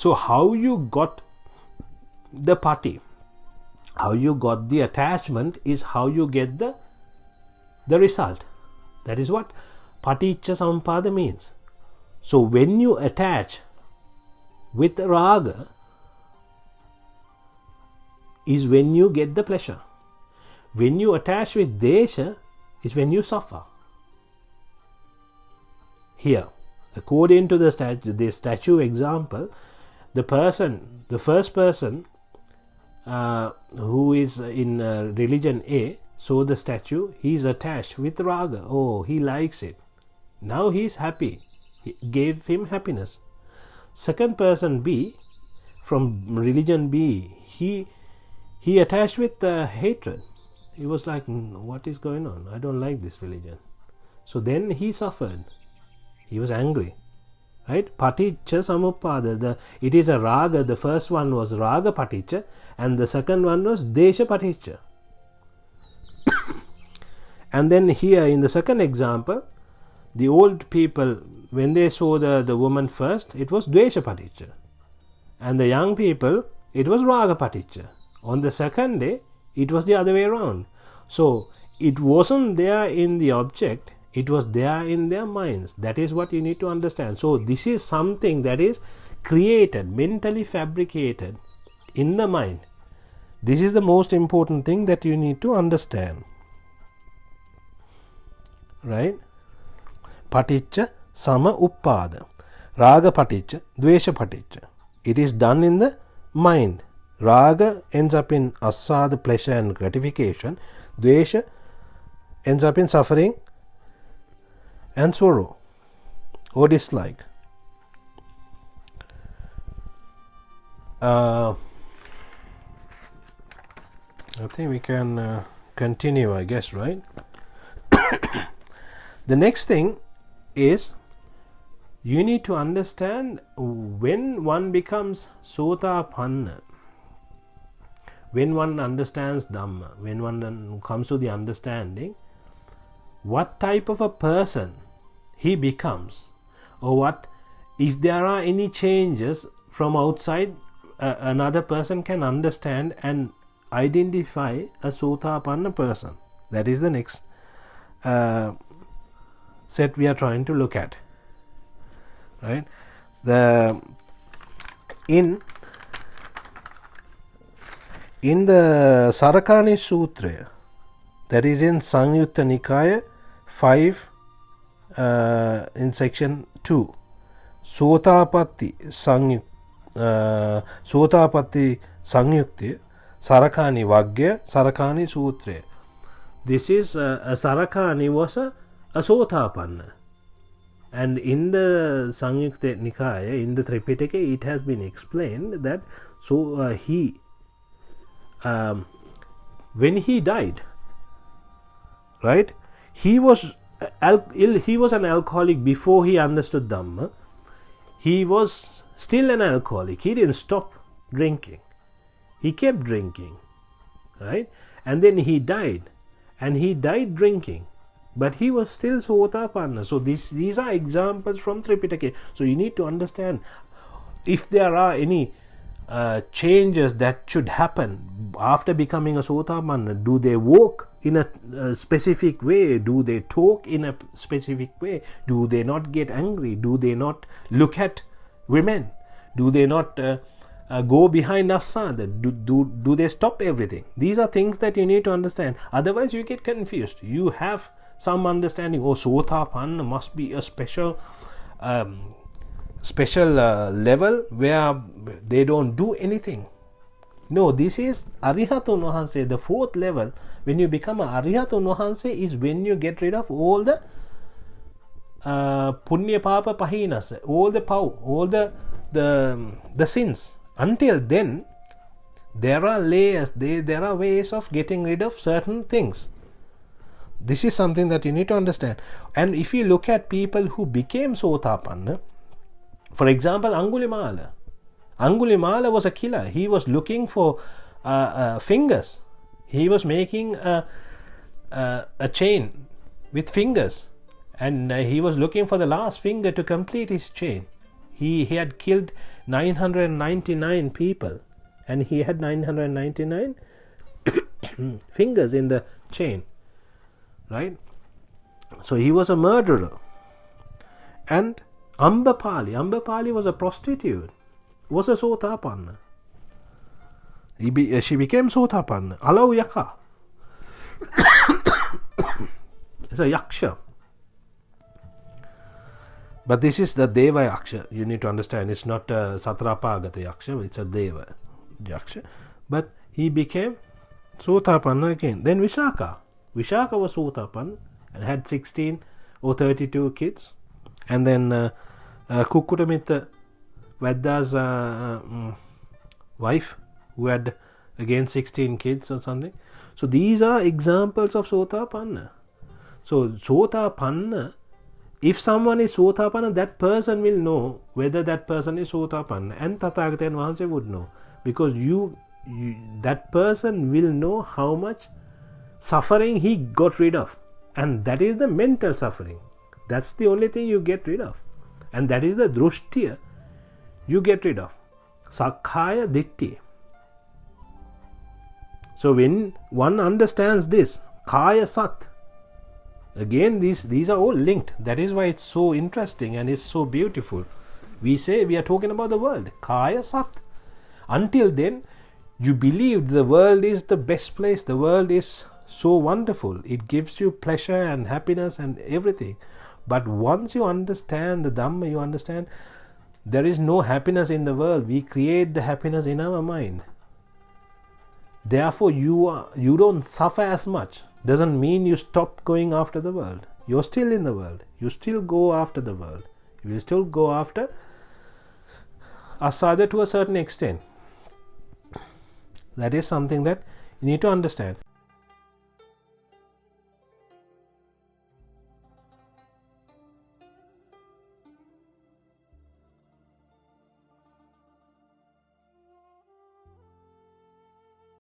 So how you got the pati, how you got the attachment, is how you get the result. That is what paticca samuppada means. So when you attach with raga is when you get the pleasure. When you attach with desha is when you suffer. Here, according to the statue example, the first person who is in religion A saw the statue, he is attached with raga. Oh, he likes it. Now he is happy. It gave him happiness. Second person B, from religion B, he attached with hatred. He was like, what is going on? I don't like this religion. So then he suffered. He was angry. Right? Paticca samuppada. It is a raga. The first one was raga paticca and the second one was desha paticca. And then here in the second example, the old people, when they saw the woman first, it was dvesha paticca. And the young people, it was raga paticca. On the second day, it was the other way around. So it wasn't there in the object, it was there in their minds. That is what you need to understand. So this is something that is created, mentally fabricated in the mind. This is the most important thing that you need to understand. Right? Paticca sama uppada. Raga paticca, dvesha paticca. It is done in the mind. Raga ends up in asada, pleasure and gratification. Dvesha ends up in suffering and sorrow or dislike. I think we can continue, I guess, right? The next thing is, you need to understand when one becomes sotapanna, when one understands Dhamma, when one comes to the understanding, what type of a person he becomes, or what if there are any changes from outside, another person can understand and identify a sotapanna person. That is the next set we are trying to look at. Right? In the Sarakani Sutra, that is in Samyutta Nikaya 5 in section 2, Sotapatti Sangyukti Sarakani Vagya Sarakani Sutra. This is a Sarakani was a Sotapanna, and in the Samyukta Nikaya, in the Tripitaka, it has been explained that he when he died, right, he was an alcoholic before he understood Dhamma. He was still an alcoholic. He didn't stop drinking. He kept drinking, right? And then he died, and he died drinking, but he was still Sotapanna. So these are examples from Tripitaka. So you need to understand if there are any changes that should happen after becoming a Sotapanna. Do they walk in a specific way? Do they talk in a specific way? Do they not get angry? Do they not look at women? Do they not go behind asada? Do they stop everything? These are things that you need to understand. Otherwise you get confused. You have some understanding, Sotapanna must be a special level where they don't do anything. No, this is Arihatun Wahanse, the fourth level. When you become a Arihatun Wahanse is when you get rid of all the Punya Papa Pahinas, all the pau, all the sins. Until then, there are layers, there are ways of getting rid of certain things. This is something that you need to understand. And if you look at people who became Sotapanna, for example, Angulimala was a killer. He was looking for fingers. He was making a chain with fingers, and he was looking for the last finger to complete his chain. He had killed 999 people, and he had 999 fingers in the chain, right? So he was a murderer. And Ambapali was a prostitute, was a Sotapanna. She became Sotapanna. Alau Yaka is a Yaksha. But this is the Deva Yaksha. You need to understand, it's not a Satrapagata Yaksha, it's a Deva Yaksha. But he became Sotapanna again. Then Vishaka was Sotapanna and had 16 or 32 kids. And then Kukkutamitta Vedda's wife, who had again 16 kids or something. So these are examples of Sotapanna. So Sotapanna, if someone is Sotapanna, that person will know whether that person is Sotapanna, and Tathagata Vahanse would know, because that person will know how much suffering he got rid of, and that is the mental suffering. That's the only thing you get rid of, and that is the drushtiya you get rid of, Sakkaya Ditti. So when one understands this, Kaya Sat, again these are all linked. That is why it's so interesting and it's so beautiful. We say we are talking about the world, Kaya Sat. Until then, you believed the world is the best place, the world is so wonderful, it gives you pleasure and happiness and everything. But once you understand the Dhamma, you understand there is no happiness in the world. We create the happiness in our mind. Therefore, you don't suffer as much. Doesn't mean you stop going after the world. You're still in the world. You still go after the world. You will still go after asada to a certain extent. That is something that you need to understand.